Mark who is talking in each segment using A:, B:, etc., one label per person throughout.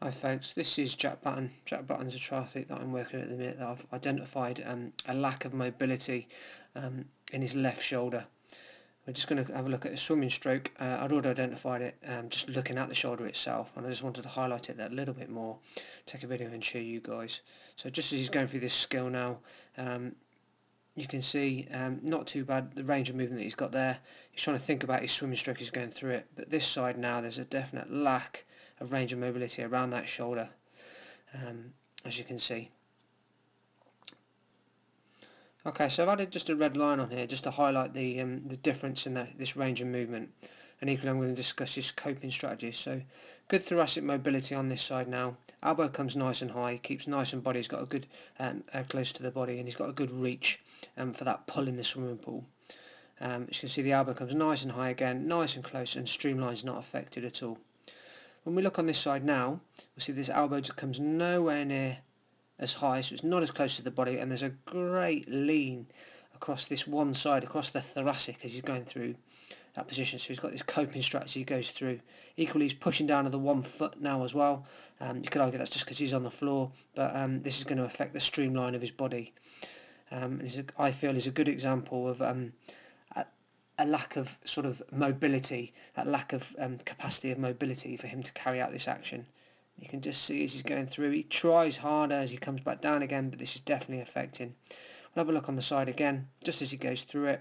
A: Hi folks, this is Jack Button. Jack Button's a triathlete that I'm working with at the minute that I've identified a lack of mobility in his left shoulder. We're just going to have a look at a swimming stroke. I'd already identified it just looking at the shoulder itself, and I just wanted to highlight it that a little bit more, take a video and show you guys. So just as he's going through this skill now, you can see not too bad the range of movement that he's got there. He's trying to think about his swimming stroke, he's going through it, but this side now there's a definite lack of range of mobility around that shoulder, as you can see. Okay, so I've added just a red line on here just to highlight the difference in this range of movement, and equally I'm going to discuss his coping strategies. So good thoracic mobility on this side now. Elbow comes nice and high, keeps nice and body. He's got a good close to the body, and he's got a good reach for that pull in the swimming pool. As you can see, the elbow comes nice and high again, nice and close, and streamline's not affected at all. When we look on this side now, we'll see this elbow comes nowhere near as high, so it's not as close to the body, and there's a great lean across this one side, across the thoracic as he's going through that position. So he's got this coping strategy he goes through. Equally, he's pushing down to the 1 foot now as well. You could argue that's just because he's on the floor, but this is going to affect the streamline of his body. I feel is a good example of a lack of sort of mobility, that lack of capacity of mobility for him to carry out this action. You can just see as he's going through, he tries harder as he comes back down again, but this is definitely affecting. We'll have a look on the side again, just as he goes through it.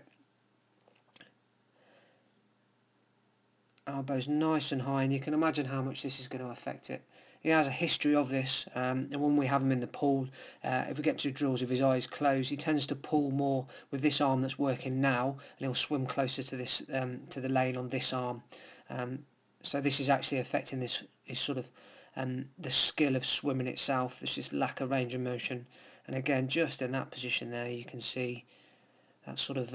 A: Elbows nice and high, and you can imagine how much this is going to affect it. He has a history of this, and when we have him in the pool, if we get to drills with his eyes closed, he tends to pull more with this arm that's working now, and he'll swim closer to this to the lane on this arm. So this is actually affecting his sort of the skill of swimming itself. There's just lack of range of motion, and again, just in that position there, you can see that sort of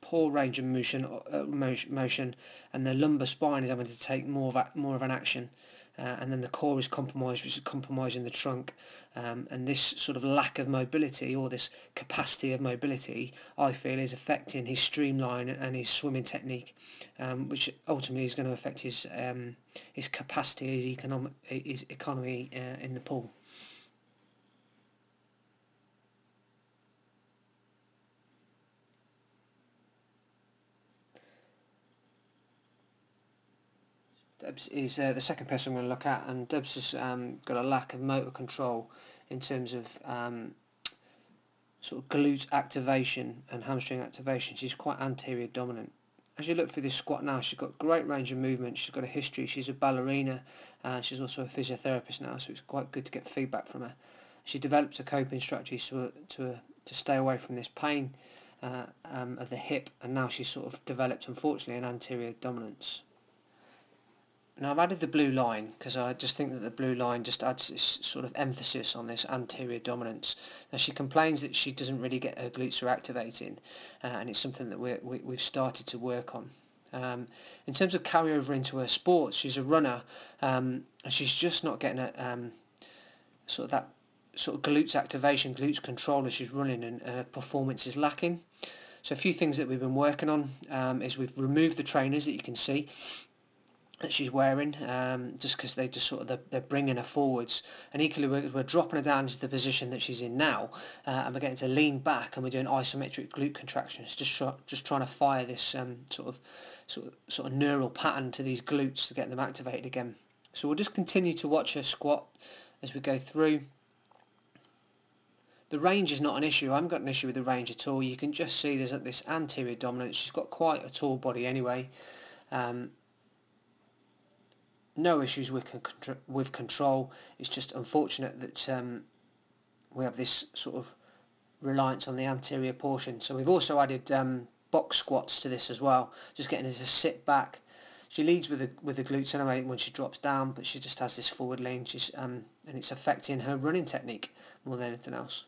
A: poor range of motion, and the lumbar spine is having to take more of an action, and then the core is compromised, which is compromising the trunk, and this sort of lack of mobility, or this capacity of mobility, I feel is affecting his streamline and his swimming technique, which ultimately is going to affect his capacity, his economy in the pool. Debs is the second person I'm going to look at, and Debs has got a lack of motor control in terms of sort of glute activation and hamstring activation. She's quite anterior dominant. As you look through this squat now, she's got great range of movement, she's got a history, she's a ballerina, and she's also a physiotherapist now, so it's quite good to get feedback from her. She developed a coping strategy to stay away from this pain of the hip, and now she's sort of developed, unfortunately, an anterior dominance. Now I've added the blue line because I just think that the blue line just adds this sort of emphasis on this anterior dominance. Now she complains that she doesn't really get her glutes are activating, and it's something that we've started to work on. In terms of carryover into her sports, she's a runner, and she's just not getting sort of that sort of glutes activation, glutes control as she's running, and her performance is lacking. So a few things that we've been working on is we've removed the trainers that you can see that she's wearing, just because they just sort of they're bringing her forwards, and equally we're dropping her down into the position that she's in now, and we're getting to lean back, and we're doing isometric glute contractions, just trying to fire this sort of neural pattern to these glutes to get them activated again. So we'll just continue to watch her squat as we go through. The range is not an issue. I haven't got an issue with the range at all. You can just see there's this anterior dominance. She's got quite a tall body anyway. No issues with control. It's just unfortunate that we have this sort of reliance on the anterior portion. So we've also added box squats to this as well, just getting her to sit back. She leads with the glutes anyway when she drops down, but she just has this forward lean. And it's affecting her running technique more than anything else.